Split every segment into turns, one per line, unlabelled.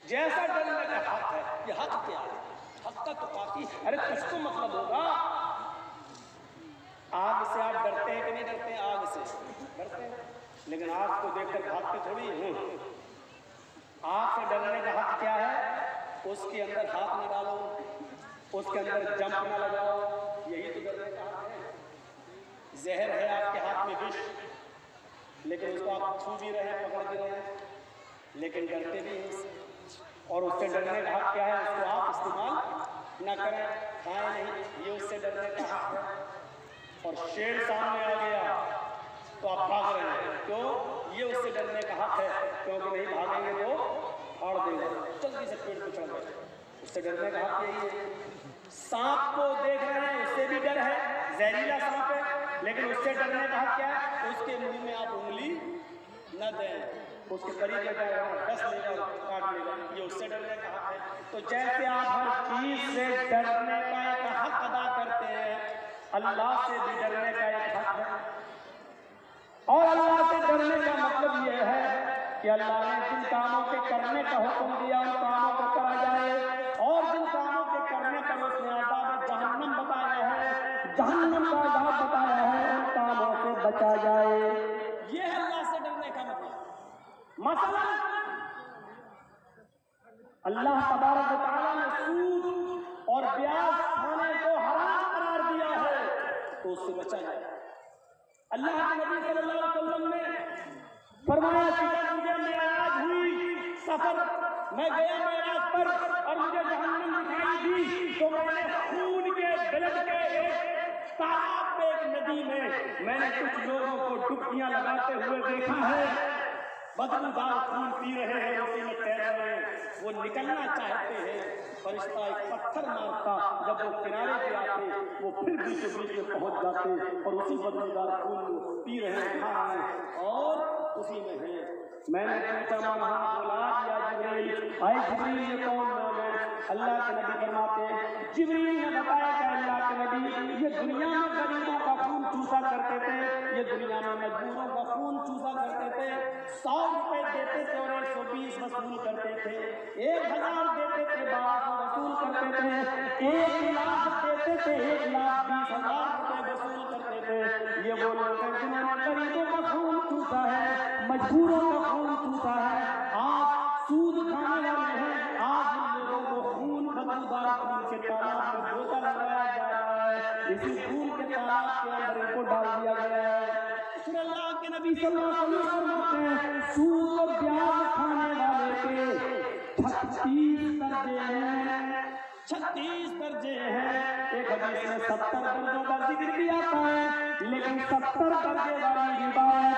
जैसा डरने का हक है। ये हक क्या है? हक का तो काफी, अरे कुछ तो मतलब होगा। आग से आप डरते हैं कि नहीं डरते? आग से डरते हैं, लेकिन आग को देखकर भागते थोड़ी हैं। आग से डरने का हक क्या है? उसके अंदर हाथ न डालो, उसके अंदर जंप न लगाओ, यही तो डरने का हक है। जहर है आपके हाथ में, विष, लेकिन उसको आप छू भी रहे हैं, पकड़ भी रहे हैं, लेकिन डरते भी हैं उससे। और उससे डरने का हक क्या है? उसको आप इस्तेमाल न करें, खाएं नहीं, ये उससे डरने का हक है। और शेर सामने आ गया तो आप भाग रहे हैं, क्यों? ये उससे डरने का हक है, क्योंकि नहीं भागेंगे तो फाड़ देगा, जल्दी से पेड़ पे चढ़ गए। उससे डरने का हक यही है। सांप को देख रहे हैं, उससे भी डर है, जहरीला सांप है, लेकिन उससे डरने का हक क्या है? उसके मुंह में आप उंगली न दें, उसके करीब लगाएगा, डस लेगा, काट लेगा, ये उससे डरने का हक है। तो जैसे आप हर चीज से डरने का एक हक अदा करते हैं, अल्लाह से भी डरने का एक हक है। और अल्लाह से डरने का मतलब यह है कि अल्लाह ने जिन कामों के करने का हुक्म दिया उन कामों को करा जाए, और जिन कामों के करने पर उसने अज़ाब जहन्नम बताया है, जहन्नम का अज़ाब बताया है, उन कामों से बचा जाए। ये है अल्लाह से डरने का मतलब। मसलन अल्लाह तबारक व तआला ने सूद और ब्याज खाने को हराम करार दिया है, तो उससे बचा जाए। अल्लाह के नबी सल्लल्लाहु अलैहि वसल्लम ने फरमाया कि जब मुझे मेराज हुई, सफर मैं गया मेराज पर और मुझे जहन्नम दिखाई दी, तो मैंने खून के ब्लड के एक तालाब में, एक नदी में मैंने कुछ लोगों को डुबकियां लगाते हुए देखा है। बदबूदार खून पी रहे हैं, उसी में तैर रहे हैं, वो निकलना चाहते हैं, फरिश्ता एक पत्थर मारता, जब वो किनारे पे आते वो फिर बीच में पहुंच जाते और उसी बदबूदार खून को पी रहे हैं, खा रहे हैं और उसी में है। मैंने पूछा वहां बोला या जिब्रील, आए जिब्रील ये कौन लोग हैं? अल्लाह के नबी फरमाते हैं, जिब्रील ने बताया कि अल्लाह के नबी ये दुनिया में गरीबों का खून चूसा करते थे, ये दुनिया में मजदूरों का खून चूसा करते थे, 100 रुपए देते थे और 120 वसूल करते थे, 1000 देते थे 1200 वसूल करते थे, 1 लाख देते थे 1,20,000 रुपए वसूल करते थे। ये वो लोग हैं जिन्होंने गरीबों का खून चूसा है, मजदूरों का खून चूसा है। आज सूद खाने वाले हैं, आज इन लोगों को खून, बदबूदार खून के तालाब में धोखा लगाया जा रहा है, इसी खून के तालाब के अंदर इनको डाल दिया गया है। फिर अल्लाह के नबी सल्लल्लाहु अलैहि वसल्लम फरमाते हैं, सूद और ब्याज खाने वाले के 36 दर्जे हैं, 36 दर्जे हैं। एक हदीस में 70 दर्जों का जिक्र भी आता है, लेकिन 70 दर्जे वाली रिवायत,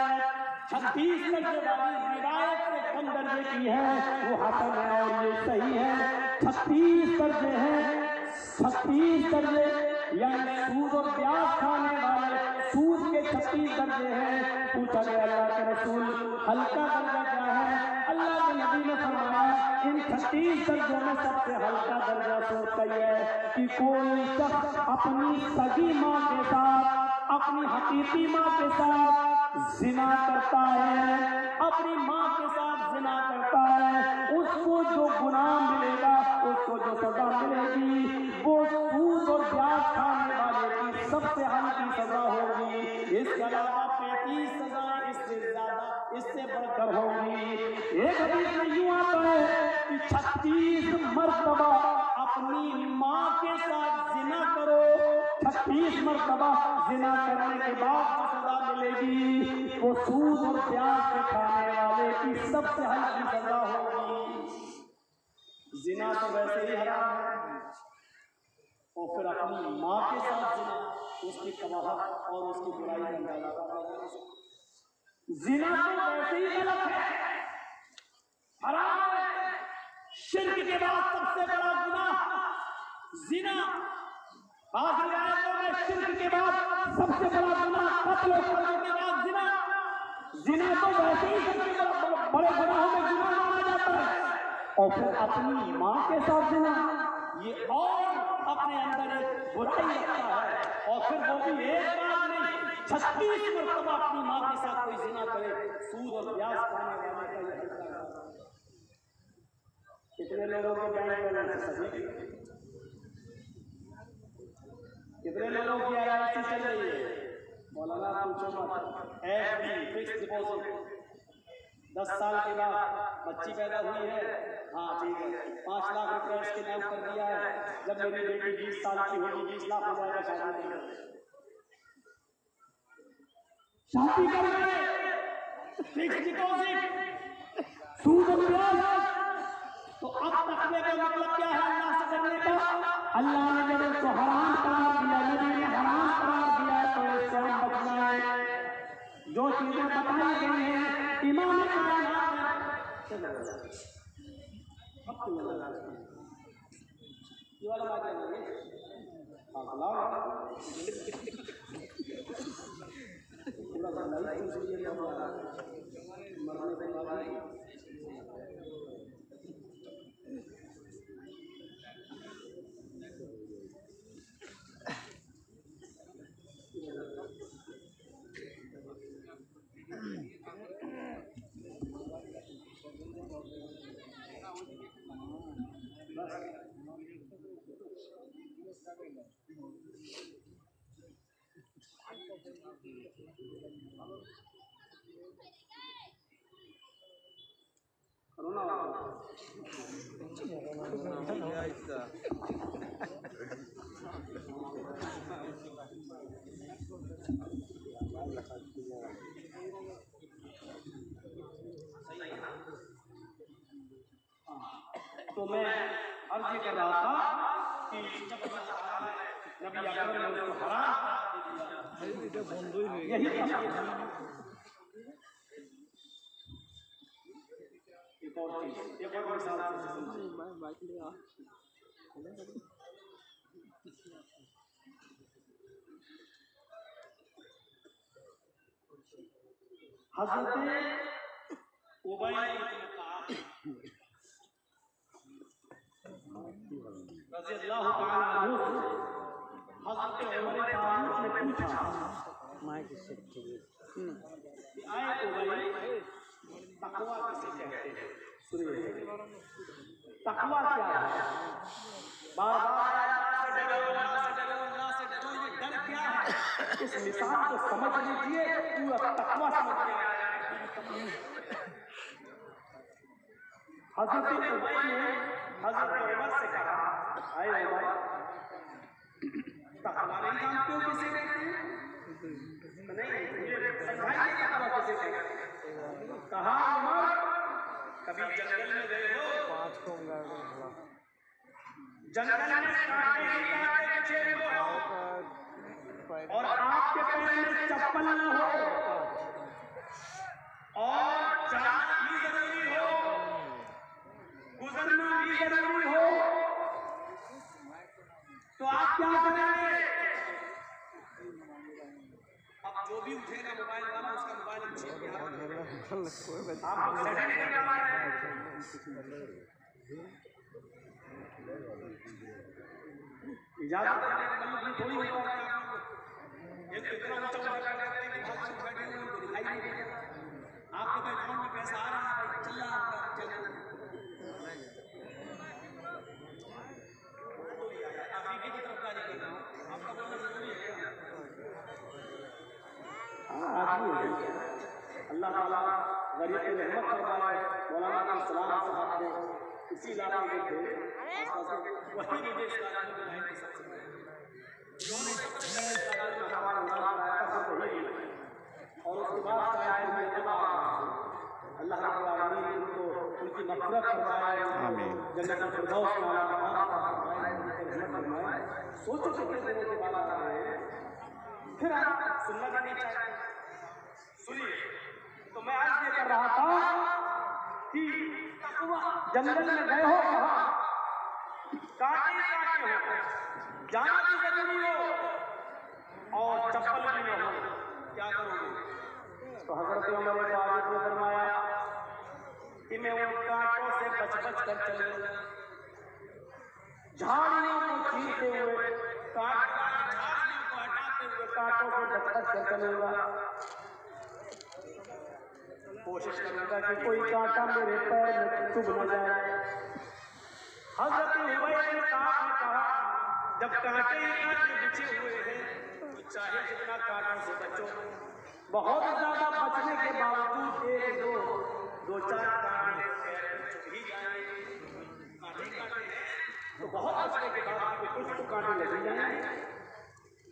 36 दर्जे वाली रिवायत से कम दर्जे की है, वो हसन है और ये सही है। 36 दर्जे हैं, 36 दर्जे, यानी सूद और ब्याज खाने वाले सूद के 36 दर्जे हैं। पूछा गया अल्लाह के रसूल हल्का दर्जा क्या है? अल्लाह के नबी ने फरमाया इन 36 दर्जों में सबसे हल्का दर्जा सोचता है कि कोई शख्स अपनी सगी माँ के साथ, अपनी हकीकी माँ के साथ जिना करता है, अपनी माँ के साथ जिना करता है, उसको जो गुनाह मिलेगा, उसको जो सजा मिलेगी, वो सूद और ब्याज खाने वाले की सबसे हल्की सजा होगी। इसके अलावा 35 सजाएं इससे ज्यादा, इससे बढ़कर होगी। एक हदीस में यूं आता है कि 36 मर्तबा अपनी माँ के साथ जिना करो, 36 मर्तबा जिना करने के बाद जो सजा मिलेगी वो सूद और ब्याज के खाने वाले की सबसे हल्की सजा होगी। जिना तो वैसे ही हराम है, और फिर अपनी माँ के साथ जिना, उसकी कबाहत और उसकी बुराई का अंदाजा। जिना तो वैसे ही गलत है, हराम है, शिर्क के बाद सबसे बड़ा गुनाह जिना। आज रिवायतों में शिर्क के बाद सबसे बड़ा गुनाह कत्ल करने के बाद जिना। जिना तो वैसे ही सबसे बड़े गुनाहों में गुनाह माना जाता है, और फिर अपनी माँ के साथ जिना, ये और अपने अंदर एक बुराई रखता है। और फिर वो भी एक बार नहीं, 36 मरतबा अपनी माँ के साथ कोई जिना करे, सूद और ब्याज खाने वाले का ये कितने लोगों के बैंक बैलेंस सभी? कितने लोगों की LIC चल रही है? मौलाना पूछो मत। FD फिक्स डिपॉजिट 10 साल के बाद बच्ची पैदा हुई है, हाँ ठीक है, 5 लाख रुपए इसके नाम कर दिया है। जब मेरी बेटी 20 साल की होगी 20 लाख हो जाएगा शादी कर फिक्स डिपॉजिट सूद और ब्याज। तो अब तकवे का मतलब क्या है अल्लाह से करने का? अल्लाह ने जब इसको हराम करार दिया, नबी ने हराम करार दिया, तो इससे हम बचना है। जो चीजें बताई गई हैं इमाम कायनात ये वाला बात है। तो मैं अर्ज ये कर रहा था कि जब नबी अकरम ने उसको हराम यही एक और मिसाल हज़रत उबई रज़ी अल्लाह तआला अन्हु हज़रत उमर फारूक ने पूछा कि आए उबई तकवा किसे कहते हैं? सुनिए तकवा क्या है? बार-बार अल्लाह से डरो, अल्लाह से डरो, अल्लाह से डरो, ये डर क्या है? इस मिसाल को समझ लीजिए, पूरा तकवा समझ में आ जाएगा। हज़रत उबई ने हज़रत उमर से कहा, आए उमर तकवा नहीं जानते हो किसे कहते हैं? नहीं, मुझे समझाइए तकवा किसे कहते हैं? कहा उमर कभी जंगल में गए हो? जंगल में कांटे ही कांटे बिछे हुए हो और आपके पैर में चप्पल न हो और जाना भी जरूरी हो, गुजरना भी जरूरी हो, तो आप क्या करेंगे? अब जो भी उठेगा मोबाइल वाला उसका मोबाइल छीन के आप सेटिंग नहीं करवा रहे हैं। इजाजत देने का मतलब थोड़ी होता है एक इतना ऊंचा ऊंचा कर देते हैं कि बहुत लोग बैठे हुए उनको दिखाई नहीं देता। आपके तो अकाउंट में पैसा आ रहा है भाई, चल रहा है आपका चैनल। आप एक ही तरफ कार्य कर रहे हो, आपका बोलना जरूरी है क्या? अल्लाह ताला गरीब की रहमत फरमाए। मौलाना के सलाम साहब को इसी इलाके में थे, वही मुझे इस इलाके में लाइन के सबसे जो हमारा नाम आया था वही और उसके बाद शायद मैं जमा अल्लाह रब्बुल आलमीन उनको उनकी मग़फ़िरत फरमाए, आमीन, जन्नत फिरदौस में फरमाए। सोचो कितने दिनों के बाद आ रहे हैं, फिर आप सुनना भी नहीं चाहते। सुनिए, तो मैं आज ये कर रहा था कि जंगल में गए हो, काटे काटे हो, जाना भी जरूरी हो और चप्पल भी न हो, क्या करोगे? तो हज़रत उमर फारूक ने फरमाया कि मैं उन कांटों से बच-बच कर चलूंगा, झाड़ियों को चीरते हुए, झाड़ियों को हटाते हुए कांटों से बच-बच कर चलूंगा। कोशिश करूंगा कि कोई कांटा मेरे पैर में चुभ न जाए। जब कांटे बिछे हुए हैं तो चाहे जितना कांटों से बचो, बहुत ज्यादा बचने के बावजूद एक दो चार कांटे चुभ ही जाएंगे। कांटे तो बहुत बचने के बाद कुछ तो कांटे लग जाएंगे,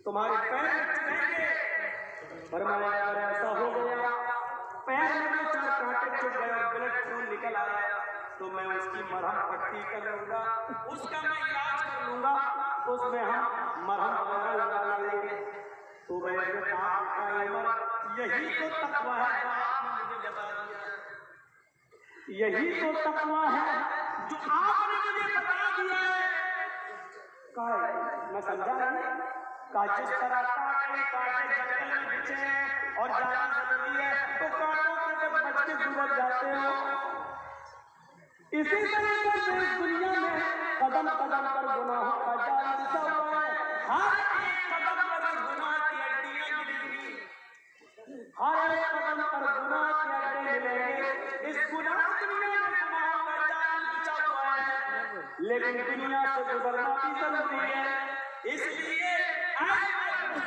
तुम्हारे पैर चुभेंगे। फरमाया अगर ऐसा हो गया, पैर में चार कांटे चुभ गए और ब्लड खून निकल आया, तो मैं उसकी मरहम पट्टी कर लूंगा, उसका मैं इलाज कर लूंगा, उसमें हम मरहम वगैरह लगा लेंगे। तो यही तो तकवा है, आपने मुझे बता दिया। यही तो तकवा है जो आपने मुझे बता दिया है। मैं समझा नहीं का जिस तरह कांटे जंगल में बिछे हैं और जाना जरूरी है, तो कांटों से जब बच के गुजर जाते हो, इसी तरीके से इस दुनिया में कदम कदम पर गुनाहों का जाल बिछा हुआ है। हर एक कदम पर गुनाह की हड्डियां गिरेंगी, हर एक कदम पर गुनाह की हड्डियां मिलेंगे। इस दुनिया में गुनाहों का जाल बिछा हुआ है, लेकिन दुनिया से गुजरना भी जरूरी है। इसलिए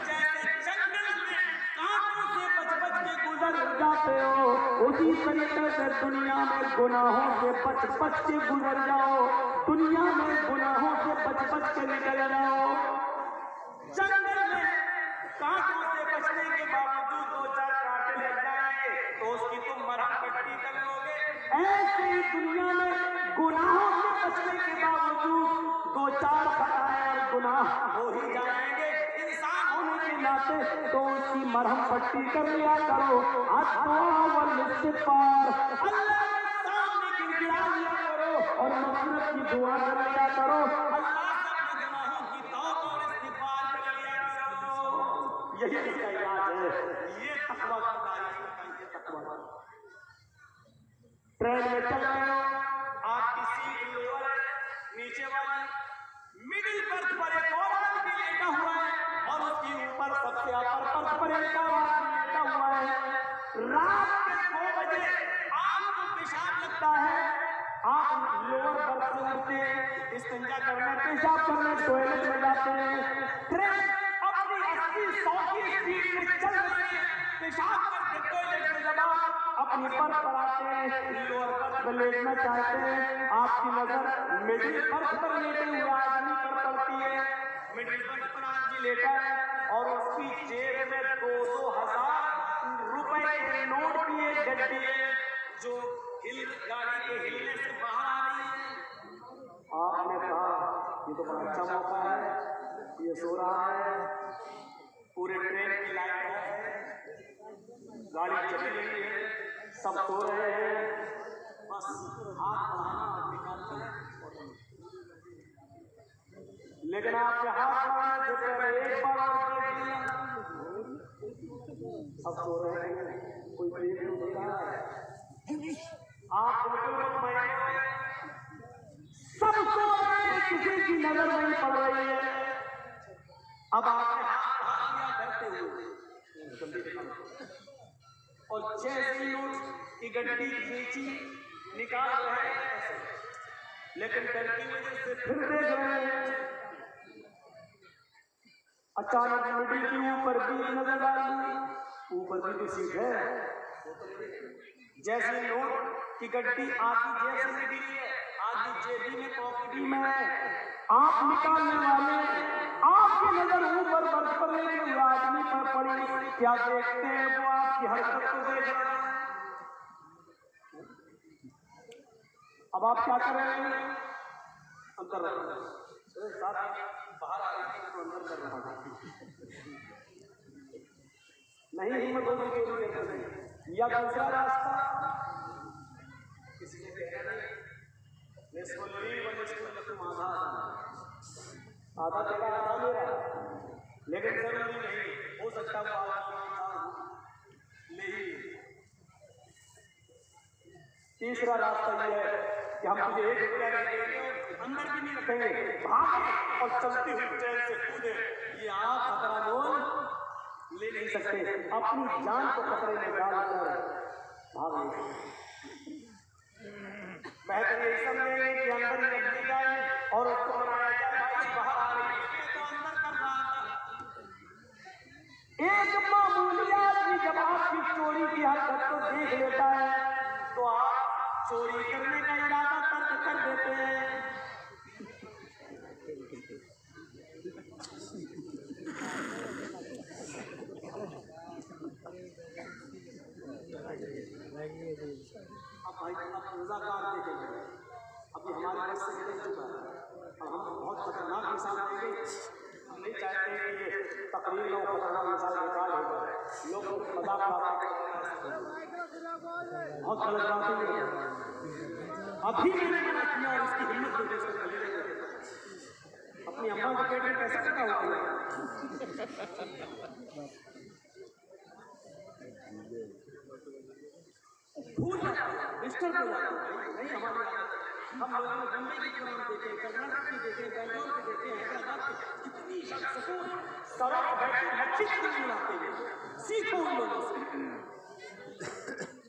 जैसे जंगल में कांटों से बच के गुजर जाते हो, उसी तरीके से दुनिया में गुनाहों से बच के गुजर जाओ। दुनिया में गुनाहों से बच के निकल जाओ। जंगल में कांटों से बचने के बावजूद दो चार कांटे लग जाएंगे, तो उसकी तुम मरहम पट्टी कर लोगे। ऐसे ही दुनिया में गुनाहों से बचने के बावजूद दो चार खताएं और गुनाह हो ही जाएंगे। इंसान होने के नाते तो उसकी मरहम पट्टी कर लिया करो। अल्लाह के सामने गिड़गिड़ा लिया करो और मग़फ़िरत की दुआ कर लिया करो। अल्लाह से अपने गुनाहों की तौबा और इस्तिग़फ़ार कर लिया करो। यही इसका इलाज है। ये तक़वा का तारीफ़ है, तक़वा। ट्रेन में चल रहे हो, आपकी सीट लोअर है, नीचे वाली मिडिल बर्थ पर एक और आदमी लेटा हुआ है और उसके ऊपर सबसे अपर बर्थ पर एक और आदमी लेटा हुआ है। रात के 2 बजे आपको पेशाब लगता है, आप लोअर बर्थ से उठते हैं, इस्तिंजा करने, पेशाब करने टॉयलेट में जाते हैं। ट्रेन अपनी 80-100 की स्पीड में चल रही है, पेशाब करके टॉयलेट में जब अपनी बर्थ पर आते हैं, लोअर बर्थ में लेटना चाहते हैं, आपकी नजर मिडिल बर्थ पर लेटे हुए आदमी पर पड़ती है। मिडिल बर्थ पर आदमी लेटा है और उसकी जेब में 200 हजार रुपए के नोट की एक गड्डी है जो गाड़ी के हिलने से बाहर आ रही है। आपने कहा ये तो बड़ा अच्छा मौका है, ये सो रहा है, पूरे ट्रेन की लाइट है, गाड़ी चल रही है, सब सो रहे हैं, बस हाथ बढ़ाना और निकालना है। लेकिन आपके हाथ बढ़ाने से पहले एक बार और देख लिया, सब सो रहे हैं, कोई देख नहीं रहा है, आप बिल्कुल सब सो रहे हैं, किसी की नजर नहीं पड़ रही है। अब आपने हाथ बढ़ा दिया डरते हुए और जैसे नोट की गड्डी खींची निकाल रहे हैं, लेकिन डर की वजह से फिर देख रहे हैं। अचानक मिडिल के ऊपर भी नजर आ रही, ऊपर भी तो सीट है। जैसे नोट की गड्डी आधी जेब से निकली है, आधी जेबी में पॉकेट में है, आप निकालने वाले आपकी नजर ऊपर बर्थ पर लेटे हुए आदमी पर पड़ी, क्या देखते हैं वो आपकी हरकत को देख रहे हैं। अब आप क्या कर रहे हैं? अंदर बाहर आ रही है तो अंदर कर रहा नहीं, हिम्मत होगी कि या दूसरा रास्ता किसी ने कहा नहीं, आधा तेरा आधा मेरा, लेकिन जरूरी नहीं, हो सकता है नहीं। तीसरा रास्ता यह है कि हम तुझे 1 रुपया देंगे, अंदर भी नहीं रखेंगे, भागे और चलती हुई ट्रेन से कूदे। ये आप खतरा मोल ले नहीं सकते, अपनी जान को खतरे में डालकर भाग नहीं। बेहतर यही समझेंगे कि अंदर ही रख दी जाए और उसको बनाया जाए, बाहर आ रही है हमारे पास से निकल चुका है और हम बहुत खतरनाक मिसाल देंगे। हम नहीं चाहते कि ये तकरीर में खतरनाक मिसाल निकाल हो जाए, लोग मजाक उड़ाते हैं, बहुत गलत बात है। अभी मैंने मना किया और इसकी हिम्मत नहीं दे सकते। अपनी अम्मा के पेट में कैसे पता होगा? भूल जाता है, डिस्टर्ब हो जाता है। नहीं हमारी आदत। हम लोगों ने बम्बई की कुरान देखे, कर्नाटक की देखे, बेंगलोर की देखे, हैदराबाद की, कितनी सुकून सड़क बैठे मच्छी नहीं मिलाते हैं। सीखो उन लोगों से,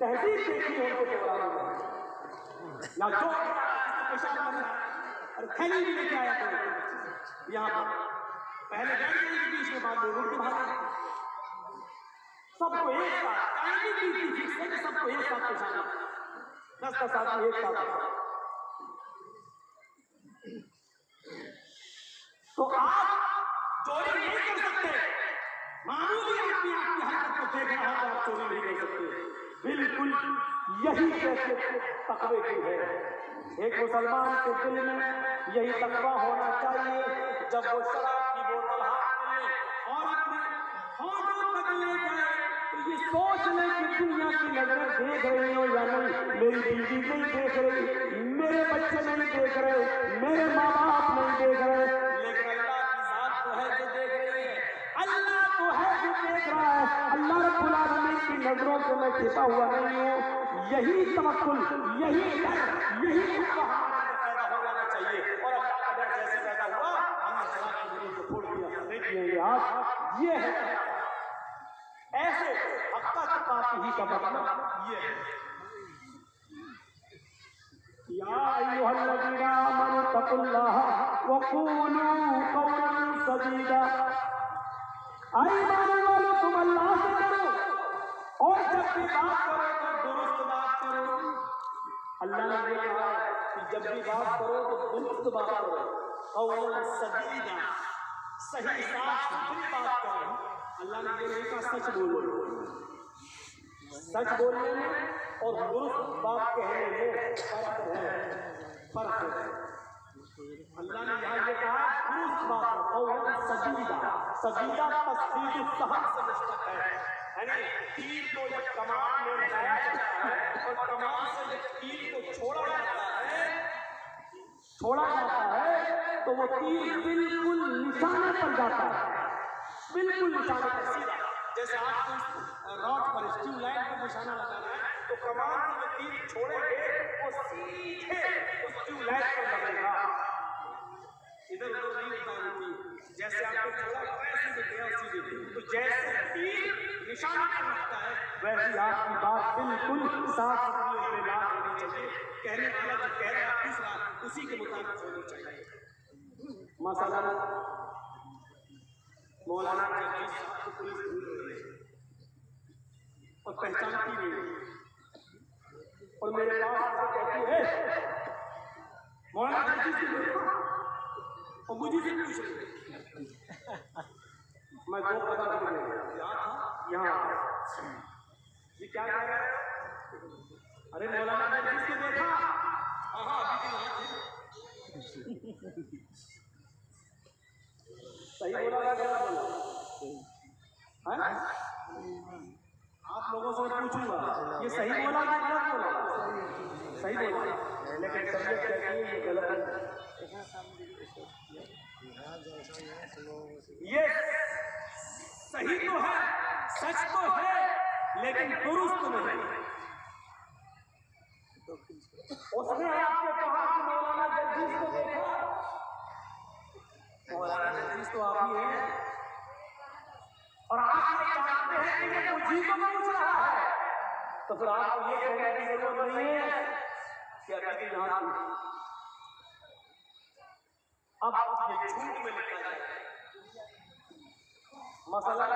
तहजीब देखी उनके कुरान में। ना जो पेशाब करना, और थैली भी लेके आया करो यहाँ पर। पहले बैठ जाएंगे बीच में, बाद में रोड के बाहर सबको एक साथ टाइमिंग भी फिक्स है कि सबको एक साथ पेशाब 10 आदमी एक साथ। तो आप चोरी नहीं कर सकते। मामूली आदमी आपकी हरकत को देख रहा है तो आप चोरी नहीं कर सकते। बिल्कुल यही कैसे तकवे की है। एक मुसलमान के दिल में यही तकवा होना चाहिए, जब वो शराब की बोतल हाथ में ले और अपने होठों तक ले जाए तो ये सोच ले कि दुनिया की नजरें देख रही हो या नहीं, मेरी बीवी नहीं देख रही, मेरे बच्चे नहीं देख रहे, मेरे माँ बाप नहीं देख रहे, लेकिन अल्लाह की जात तो है जो देख रही है। अल्लाह तो है जो देख रहा है। अल्लाह रब्बुल आलमीन की नजरों से मैं छिपा हुआ नहीं हूँ। यही तवक्कुल, यही डर, यही पैदा हो जाना चाहिए। और अल्लाह का डर जैसे पैदा हुआ, हमने शराब की बोतल को छोड़ दिया, नहीं पिएंगे आज। ये है ऐसे हक्का चुकाती ही का मतलब ये है। या अय्युहल्लज़ीना आमनू तक़ुल्लाह व क़ूलू क़ौलन सदीदा। ईमान वालों, तुम अल्लाह से डरो और जब भी बात करो तो दुरुस्त बात करो। अल्लाह ने ये कहा कि जब भी बात करो तो दुरुस्त बात करो, क़ौलन सदीदा, सही साफ सुथरी बात करो। अल्लाह ने ये नहीं कहा सच बोलो। सच बोलने में और दुरुस्त बात कहने में फर्क है, फर्क है। अल्लाह ने यहाँ ये कहा दुरुस्त बात क़ौलन सदीदा। सदीदा तस्दीद सहन से मुश्तक है, यानी तीर को जब कमान में लगाया जाता है और कमान से जब तीर को छोड़ा जाता है तो वो तीर बिल्कुल निशाने पर जाता है, बिल्कुल निशाने पर सीधा। जैसे आपको रॉड पर स्ट्यू लाइन पर निशाना लगाना है तो कमान से जो तीर छोड़ेंगे वो सीधे उस स्ट्यू लाइन पर लगेगा, इधर उधर नहीं उतारूंगी। जैसे आपको छोड़ा वैसे ही गया सीधे। तो जैसे तीर निशाना पर लगता है वैसे आपकी बात बिल्कुल साफ सुथरी और बेबाक होनी चाहिए। कहने वाला जो कह रहा है दूसरा उसी के मुताबिक होनी चाहिए। मसलन मौलाना जगदीश साहब को पुलिस ढूंढ रही है और पहचानती नहीं और मेरे पास आकर कहती है मौलाना जगदीश को देखो और मुझे से पूछ रही है। मैं 2 कदम दूर यहाँ ये क्या कह रहा है? अरे मौलाना जगदीश को देखा? हाँ अभी तो यहाँ थे। सही बोला या गलत बोला? आप लोगों से पूछूंगा ये सही बोला या गलत बोला? सही बोला, लेकिन तबीयत कहती है ये गलत है। ये सही तो है, सच तो है, लेकिन दुरुस्त नहीं। उसने आपसे कहा कि मौलाना जगदीश को देखा। मौलाना जगदीश तो आप ही हैं और आप जानते हैं कि ये मुझी को पूछ रहा है, तो फिर आपको ये कहने की जरूरत नहीं है कि अभी यहाँ अब ये झूठ में लिखा जाए। मसला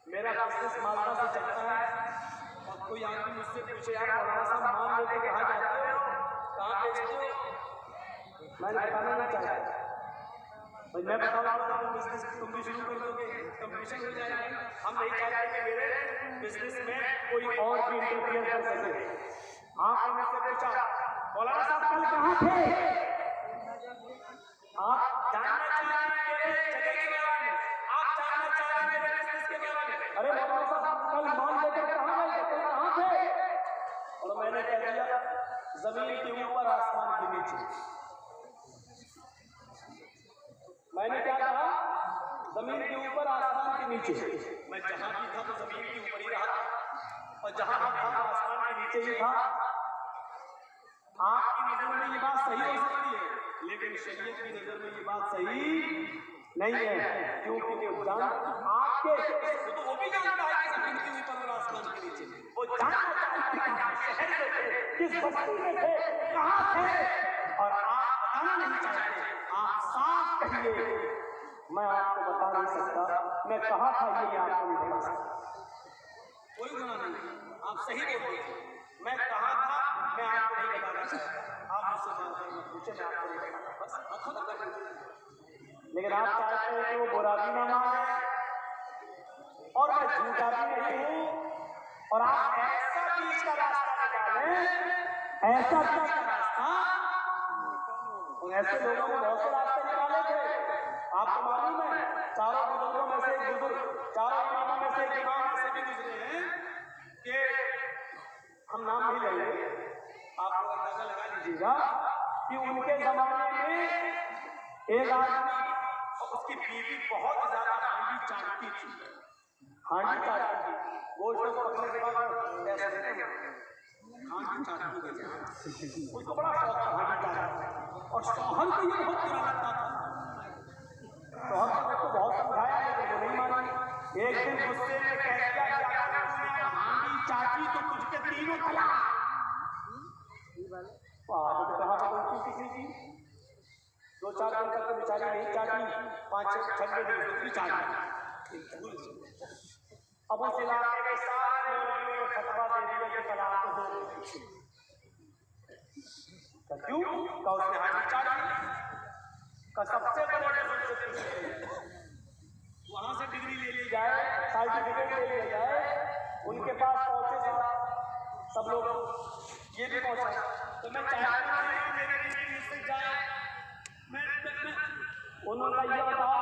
मेरा बिजनेस मालदा से चलता है और कोई आदमी मुझसे पूछे यार मौलाना साहब मान लेके कहाँ जाते हो, कहाँ बेचते हो? मैंने बताना नहीं चाहता भाई, मैं बताऊंगा तो बिजनेस तुम भी शुरू कर दोगे, कंपटीशन हो जाएगा। हम नहीं चाहते कि मेरे बिजनेस में कोई और भी इंटरफियर कर सके। आपने मुझसे पूछा मौलाना साहब कल कहाँ थे? आप जानना चाह रहे हैं मेरे जगह के बारे में, आप जानना चाह रहे हैं मेरे बिजनेस के बारे में। अरे मौलाना साहब कल मान लेकर कहाँ गए थे, कल कहाँ थे? और मैंने कह दिया जमीन के ऊपर आसमान के नीचे। मैंने क्या कहा? जमीन के ऊपर आसमान के नीचे। मैं जहां भी था तो जमीन के ऊपर ही रहा और जहां भी था आसमान के नीचे ही था। आपकी नजर में ये बात सही हो सकती है, लेकिन शरीयत की नजर में ये बात सही नहीं है, क्योंकि वो जान आपके तो वो भी जानता है कि जमीन के ऊपर और आसमान के नीचे। वो जानना चाहता है कि आप शहर में थे, किस बस्ती में थे, कहाँ थे, और आप बताना नहीं चाहते। आप साफ कहिए, मैं आपको बता नहीं सकता, मैं कहाँ था ये आपको नहीं बता सकता। कोई गुनाह नहीं, आप सही बोलिए, मैं कहाँ था मैं आपको नहीं बताना चाहता। आप मुझसे बात पूछे, मैं आपको नहीं बताना, बस खत्म कर दीजिए। लेकिन आप चाहते हैं कि वो बुरा भी ना माने और मैं झूठा भी नहीं हूँ, और आप ऐसा बीच का रास्ता निकालें, ऐसा बीच का रास्ता। ऐसे लोगों ने बहुत से रास्ते निकाले थे, आपको मालूम है। चारों बुजुर्गों में से एक बुजुर्ग, चारों इमामों में से एक इमाम ऐसे भी गुजरे हैं कि हम नाम नहीं लेंगे, आप लोग अंदाजा लगा लीजिएगा कि उनके जमाने में एक आदमी और उसकी बीवी बहुत ज्यादा हांडी चाटती थी, हांडी चाटती थी, गोश्त को पकने के बाद हांडी चाटती थी, उसको बड़ा शौक था हांडी चाटने, और शौहर को ये बहुत बुरा लगता था। शौहर को बहुत समझाया लेकिन वो नहीं मानी। एक दिन गुस्से में कह दिया कि अगर तूने हांडी चाटी तो तुझके तीनों तलाक। तो कहा किसी की 2-4 दिन तक तो बेचारी नहीं चाटी, 5-6 दिन दूसरी चाटी। अब उस इलाके के सारे फतवा दे दिया कि तलाक हो। क्यों? का उसने हांडी चाटी का सबसे बड़े वहां से डिग्री ले ली जाए, सर्टिफिकेट ले लिया जाए, उनके पास पहुंचे सब लोग, ये भी पहुंचा। तो मैं चाहता हूं मेरे मुझसे जाए, मैं उन्होंने ये बताओ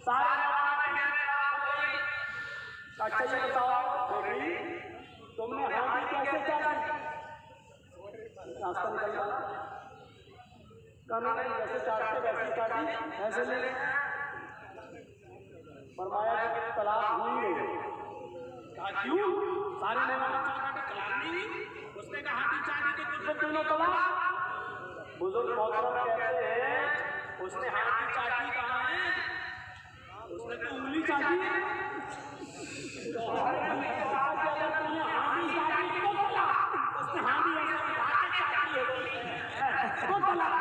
सारे अच्छा ये बताओ बेटी तुमने हांडी कैसे चाटी? रास्ता निकल गया, कानून जैसे चाटते वैसे चाटी, ऐसे ले फरमाया कि तलाक हुई नहीं। कहा क्यों? सारे मेहमानों चाहते तलाक नहीं हुई। उसने कहा हांडी चाटी तो तुझे तीनों तलाक। बुजुर्ग मोहतरम कहते हैं उसने हांडी चाटी कहा है, उसने तो उंगली चाटी है। उसने हांडी ऐसे चाटी है तो तलाक।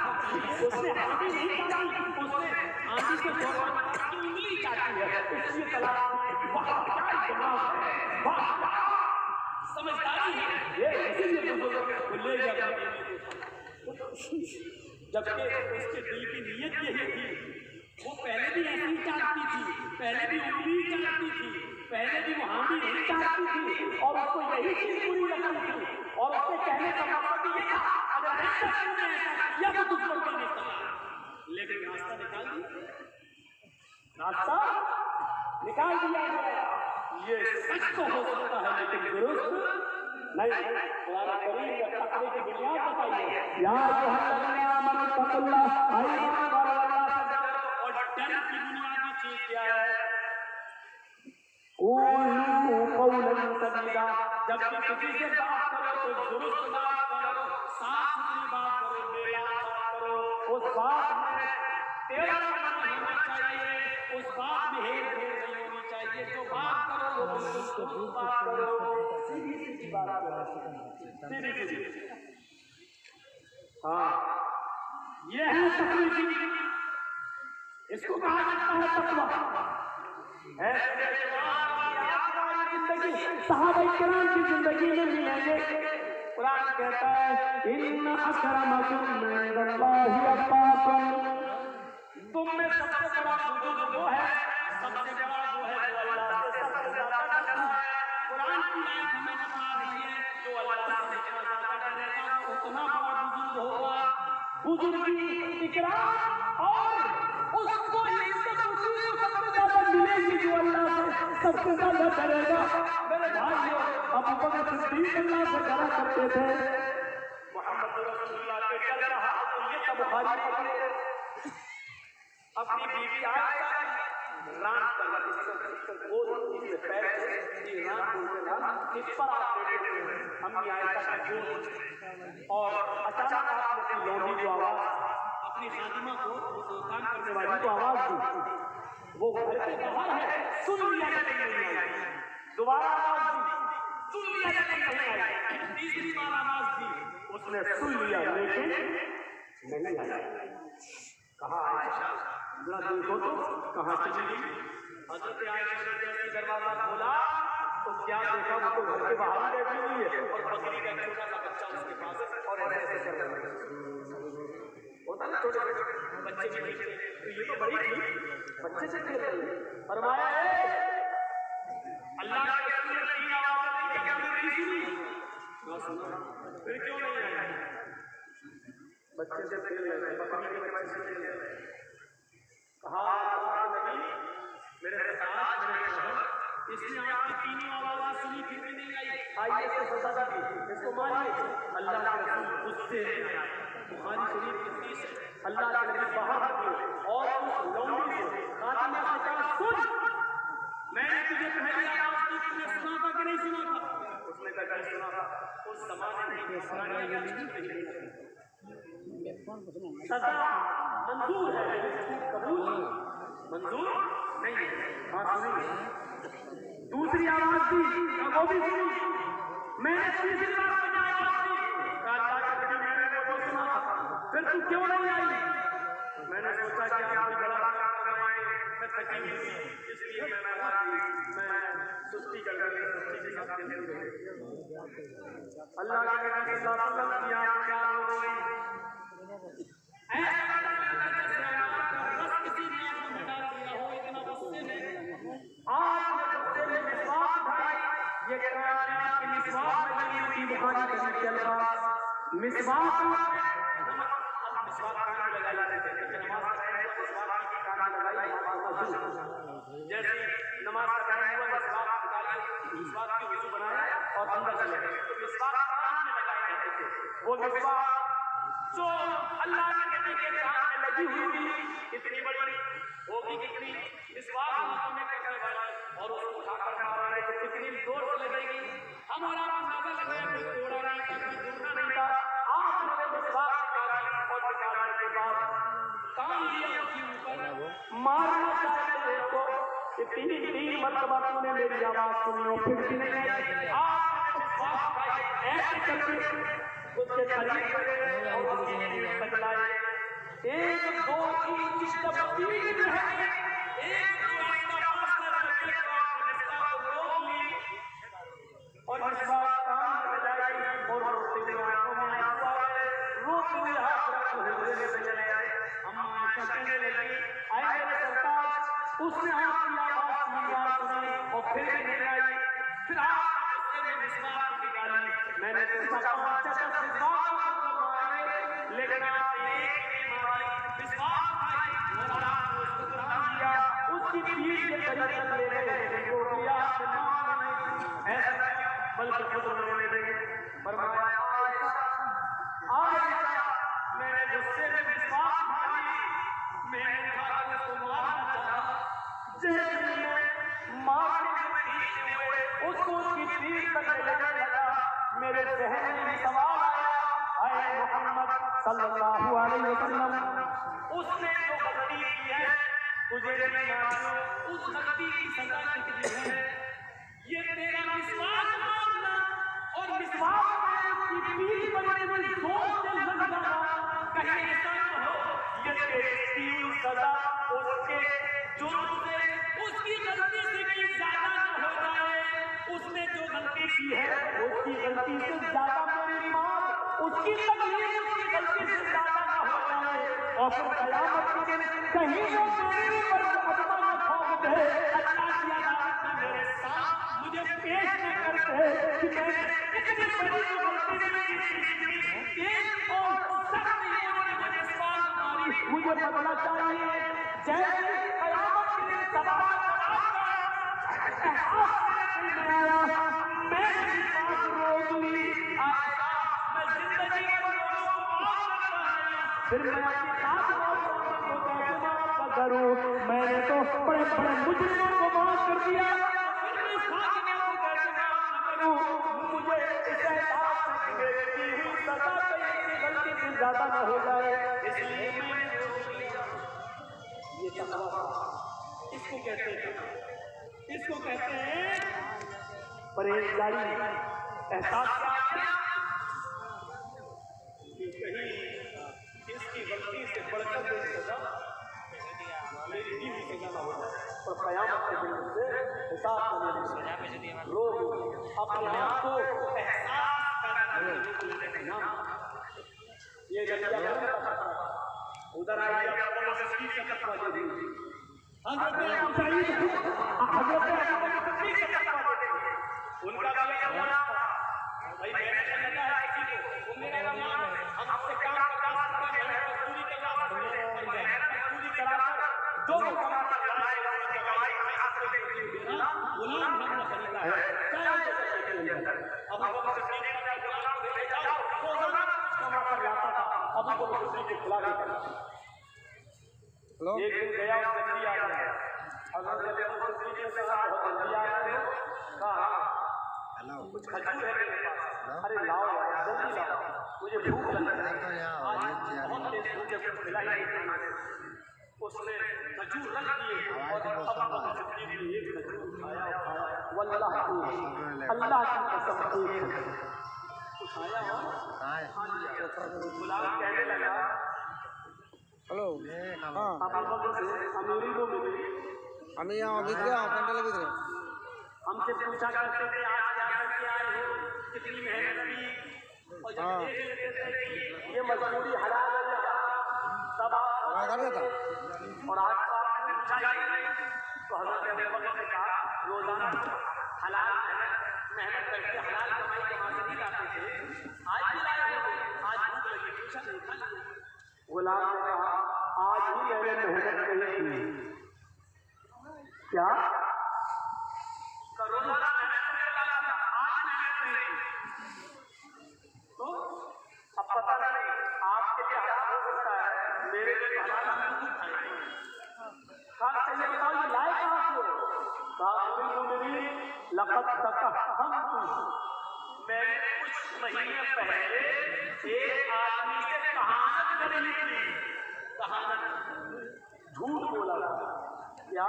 उसने हांडी नहीं चाटी, उसने हांडी से उंगली चाटी है, इसलिए तलाक। वाह क्या दिमाग है, वाह समझदारी है ये, इसीलिए बुजुर्ग ले गया। जबकि उसके दिल की नीयत यही थी, वो पहले भी ऐसी ही चाटती थी, पहले भी उंगली चाटती थी, पहले भी वो हांडी नहीं चाटती थी, और उसको यही चीज बुरी लगती थी, और उसके कहने का मतलब ये था अगर ऐसा तूने ऐसा किया तो तुझको नहीं तलाक। लेकिन रास्ता निकाल दिया, रास्ता निकाल दिया गया। ये सच तो हो सकता है लेकिन दुरुस्त नहीं। कुरान करीम में तकवे की बुनियाद बताइए, यार और डर की बुनियादी चीज क्या है? जब भी किसी से बात करो तो दुरुस्त बात करो, साफ सुथरी बात करो, बेलान बात करो। उस बात में तेरा मन होना चाहिए, उस बात में हेर फेर नहीं होनी चाहिए। जो बात करो वो बिल्कुल बात करो, सीधी सीधी बात करो, सीधी सीधी। हाँ ये है तकवा, इसको कहा जाता है तकवा। जिंदगी सहाबा-ए-किराम की जिंदगी में मिलेंगे। कुरान कहता है इन्ना अकरमकुम इंदल्लाहि अत्काकुम, तुम में सबसे बड़ा बुजुर्ग वो है, सबसे बड़ा वो है जो अल्लाह से सबसे ज्यादा डरता है। कुरान की आयत हमें बता रही है जो अल्लाह से जितना ज्यादा डरेगा वो उतना होगा, बुजुर्गी, इकराम और उसको इज्जत उसी को सबसे ज्यादा मिलेगी जो अल्लाह से सबसे ज्यादा डरेगा। मेरे भाइयों, अबू बकर सिद्दीक अल्लाह से डरा करते थे। मोहम्मद रसूलुल्लाह के डर रहा तो ये तब बुखारी पकड़े अपनी बीवी आयशा रान पर इसको गोद इसमें पैर से रान बोलते था, इस पर आप लेटे हुए अम्मी आयशा की गोद और अचानक आपने अपनी लौंडी को आवाज, अपनी खादिमा को, काम करने वाली को आवाज दी। वो घर के बाहर है, सुन लिया लेकिन नहीं आई। दोबारा आवाज दी, सुन लिया लेकिन नहीं आई। तीसरी बार आवाज दी, उसने सुन लिया लेकिन नहीं आई। कहा आयशा, देखो तो कहाँ चली गई। हजरत आयशा ने जैसे दरवाजा खोला तो क्या देखा, वो तो घर के बाहर बैठी हुई है और बकरी का छोटा सा बच्चा उसके पास है और ऐसे कर रहा है। होता ना छोटे छोटे बच्चे भी खेल रहे, तो ये तो बड़ी थी, बच्चे से खेल रही है। फरमाया अल्लाह के रसूल ने तीन आवाज़ें दी, क्या तुमने नहीं सुनी? फिर क्यों नहीं आई? बच्चे से खेल रहे, बकरी के बच्चे से खेल रहे। कहा नबी, मेरे सरताज, मेरे शौहर, इसने आपकी तीनों आवाज़ सुनी फिर भी नहीं आई। आइए इसको सजा दी, इसको मारिए। अल्लाह के रसूल गुस्से में आए। बुखारी शरीफ की हदीस है, अल्लाह के नबी बाहर निकले और उस लौंडी से खादिमा से कहा, सुन, मैंने तुझे पहली आवाज़ दी, तुमने सुना था कि नहीं सुना था? उसने कहा सुना था। उस ज़माने में सजा मंजूर है, कबूल मंजूर नहीं है। हाँ सुनिए, दूसरी आवाज दी, वो भी सुनी। मैंने तीसरी बार आवाज दी, मैंने वो सुना था, फिर तू क्यों नहीं आई? मैंने सोचा कि आप बड़ा काम करवाएं, मैं थकी हुई थी, इसलिए मैं सुस्ती कर रही हूँ, सुस्ती के साथ नहीं गई। अल्लाह के नबी सल्लल्लाहु अलैहि वसल्लम की आंखें क्या हो गई? मिसवाक जैसे नमाज का टाइम हुआ, मिसवाक की वजू बनाया और अंदर चले गए, तो मिसवाक कान में लगाए जाते थे। वो मिसवाक जो अल्लाह के नबी के कान में लगी हुई थी, इतनी बड़ी होगी कितनी, मिसवाक हाथों में करने वाली, और उसको उठाकर मारा है तो कितनी जोर से लगेगी, हमारा अंदाजा लगाया कोई तोड़ा नहीं था, कोई टूटा नहीं था। आपने मिसवाक निकाला और निकालने के बाद कान लिया उसके ऊपर, मारना चाहते थे तो तीन मरतबा तूने मेरी आवाज सुनी और फिर भी नहीं आई। आपने मिसवाक का ऐसे करके उसके करीब गए और उसकी पीठ तक लाए। एक दो तीन जब तीन रहे, एक दो इसका फासला रखे तो आपने मिसवाक को रोक ली और मिसवाक कान में लगाई और रोते हुए आंखों में आंसू आ गए, रोते हुए हाथ रखते हुए में चले आए। अम्मा आयशा कहने लगी, आए मेरे सरताज, उसने आपकी आवाज सुनी और फिर भी नहीं आई, फिर आपने गुस्से में मिसवाक निकाली। मैंने सोचा पांच दस मिसवाक मारे, लेकिन आपने एक भी मारी, मिसवाक खाई और आपने उसको उतार दिया, उसकी पीठ के करीब तक ले गए, वो किया आपने मार नहीं, ऐसा बल्कि खुद उन्होंने देंगे। फरमाया आयशा, मैंने गुस्से में मिसवाक मारी, मैंने उठाकर उसको मारना चाहा, जैसे मैं मारने के पीछे हुए उसको उसकी पीठ तक ले जाने लगा, मेरे जहन में सवाल आया, आए मोहम्मद सल्लल्लाहु अलैहि वसल्लम, उसने जो गलती की है तुझे नहीं मालूम उस गलती की सजा कितनी है? ये तेरा मिसवाक मारना और मिसवाक में उसकी पीठ पर इतनी जोर से लग जाना, कहीं ऐसा न हो ये तेरी हुई सजा उसके जुर्म से, उसकी गलती से कहीं ज्यादा न हो जाए। उसने जो गलती की है उसकी गलती से ज्यादा मेरी मार, उसकी तकलीफ उसकी गलती से ज्यादा न हो जाए और फिर कयामत के दिन कहीं वो मेरे ऊपर मुकदमा न ठोक दे, अल्लाह की अदालत में मेरे साथ मुझे पेश न करते कि मैंने इतनी बड़ी गलती की, एक और मुझे बदला चाहिए जैसे कयामत के दिन सवाल मैं फिर मैं अपनी साथ करूं, मैंने तो बड़े बड़े मुजरिमों को माफ कर दिया, मुझे इस एहसास की हुई सजा गलती से ज्यादा न हो जाए, इसलिए मैंने ये तकवा इसको कहते हैं परहेजगारी। एहसास कि कहीं इसकी गलती से बढ़कर मेरी सजा मेरी दी हुई सजा न हो जाए, और कयामत के दिन से हिसाब करने लोग अपने आप को एहसास करने ये उधर आइए उनका भाई मैंने समझा है किसी को उन्होंने हम आपसे काम पूरी कराकर जो गुलाम हमने खरीदा है अब एक दिन गया जल्दी आ गया, कुछ खजूर है मेरे पास, अरे लाओ जल्दी लाओ, मुझे भूख लग रही है, बहुत देर मुझे कुछ मिला ही नहीं। उसने खजूर रख दिए और एक खजूर खाया, वल्लाह अल्लाह की कसम उठाया गुलाम कहने लगा,
हेलो हाँ
अमीरी को मिली,
আমি ভিতরে প্যান্ডেলের ভিতরে
हमसे पूछा करते थे आज क्या करके आए हो, कितनी मेहनत की, और जब देख लेते थे ये मजदूरी हलाल है तब और आज तो आपने पूछा ही नहीं, तो हज़रत अबू बकर ने कहा रोजाना हलाल मेहनत करके हलाल कमाई कमा के नहीं लाते थे, आज भी लाए हो, आज भूख लगी पूछा नहीं खा लिया। गुलाम ने कहा आज ही मैंने मेहनत नहीं की, क्या रोजाना तो अब पता नहीं आपके लिए हलाल हो सकता है, मेरे लिए हलाल नहीं खाएंगे। खाना चाहिए, बताओ ये लाए कहाँ से हो? लक़द तक़हहमतु, मैंने कुछ महीने पहले एक आदमी से कहानत कर ली थी, कहानत झूठ बोला था, क्या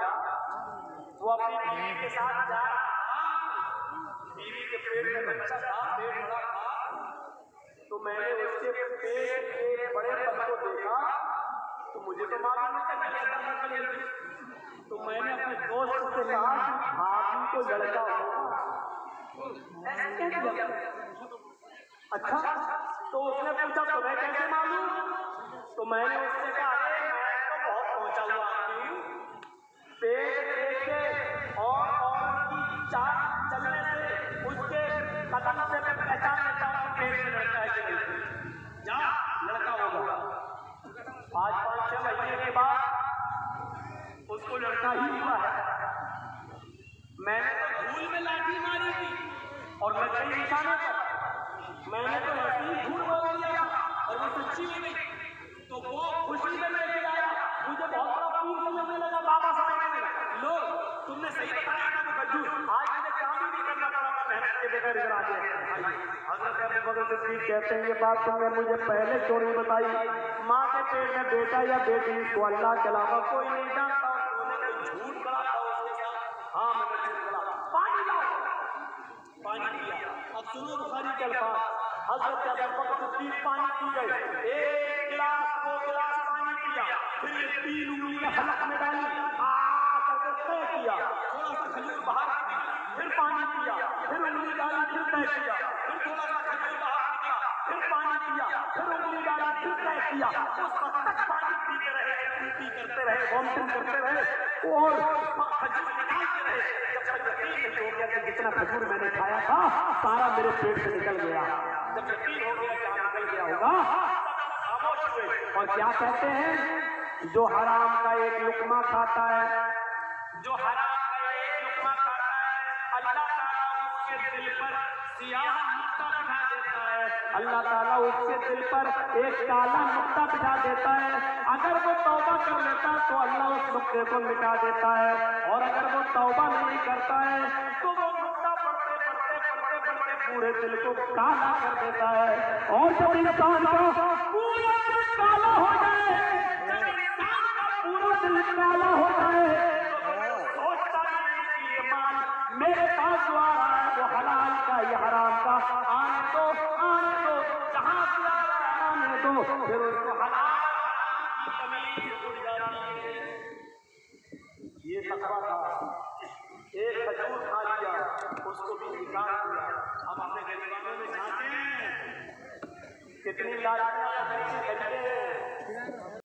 वो अपनी बीवी के साथ जा रहा था, बीवी के पेट में बच्चा था, पेट बड़ा था, तो मैंने उसके पेट के बड़े पद को देखा, तो मुझे तो मालूम नहीं था कि तो मैंने अपने दोस्त से कहा भाभी को लड़का होगा, अच्छा तो उसने पूछा तुम्हें कैसे मालूम, तो मैंने उससे कहा अरे मैं तो बहुत पहुंचा हुआ आदमी हूँ, पेट देख के और की चाल चलने से उसके कदम से मैं पहचान लेता हूँ पेट में लड़का है कि नहीं, जा लड़का होगा। आज 5-6 महीने के बाद उसको लड़का ही हुआ है। मैंने तो धूल में लाठी मारी थी और मैं कई निशाने पर, मैंने तो ऐसे ही झूठ बोल दिया और वो सच्ची हो गई, तो वो खुशी में लेके आया, मुझे बहुत बड़ा फील समझने लगा, बाबा समझने लगा, लो तुमने सही बताया था वो खजूर, आज मुझे काम ही नहीं करना पड़ा, मेहनत के बगैर इधर आ गया। हज़रत अबू बकर सिद्दीक़ कहते हैं ये बात तुमने मुझे पहले क्यों नहीं बताई, माँ के पेट में बेटा या बेटी को अल्लाह के अलावा कोई नहीं जानता, झूठ बोला था उसके साथ, हाँ मैंने झूठ बोला, पानी लाओ, पानी पिया। अब सुनो बुखारी के अल्फाज, हज़रत अबू बकर सिद्दीक़ पानी पी गए, 1 गिलास 2 गिलास पानी पिया, फिर 3 उंगलियां हलक में डाली, करके तय किया, थोड़ा सा खजूर बाहर निकाला, फिर पानी पिया, फिर उंगली डाली, फिर तय किया, फिर थोड़ा सा खजूर बाहर निकाला, फिर पानी पिया, फिर उंगली डाली, फिर तय किया, उस वक्त तक पानी पीते रहे, उल्टी करते रहे, वॉमिटिंग करते रहे और खजूर निकालते रहे, जब तक यकीन नहीं हो गया कि जितना खजूर मैंने खाया था सारा मेरे पेट से निकल गया। जब यकीन हो गया कि निकल गया होगा, खामोश हुए और क्या कहते हैं जो हराम का एक लुकमा खाता है, जो हराम का एक लुकमा खाता है, अल्लाह ताला उसके दिल पर सियाह नुक्ता बिठा देता है। अल्लाह ताला उसके दिल पर एक काला नुक्ता बिठा देता है। अगर वो तौबा कर लेता है तो अल्लाह उस नुक्ते को मिटा देता है, और अगर वो तौबा नहीं करता है तो वो नुक्ता पढ़ते पढ़ते पढ़ते पढ़ते पूरे दिल को काला कर देता है। और जब इंसान का पूरा दिल काला हो जाए, जब इंसान का पूरा दिल काला हो जाए, सोचता नहीं कि ये माल मेरे पास जो आ रहा है वो हलाल का या हराम का, आने दो जहां से आ रहा है आने दो। फिर उसको हलाल की तमीज उड़ जाती है। ये तकवा था, एक खजूर खा लिया, उसको भी निकाल दिया। हम अपने गरीबानों में झांके, कितनी लालचियां खरीदे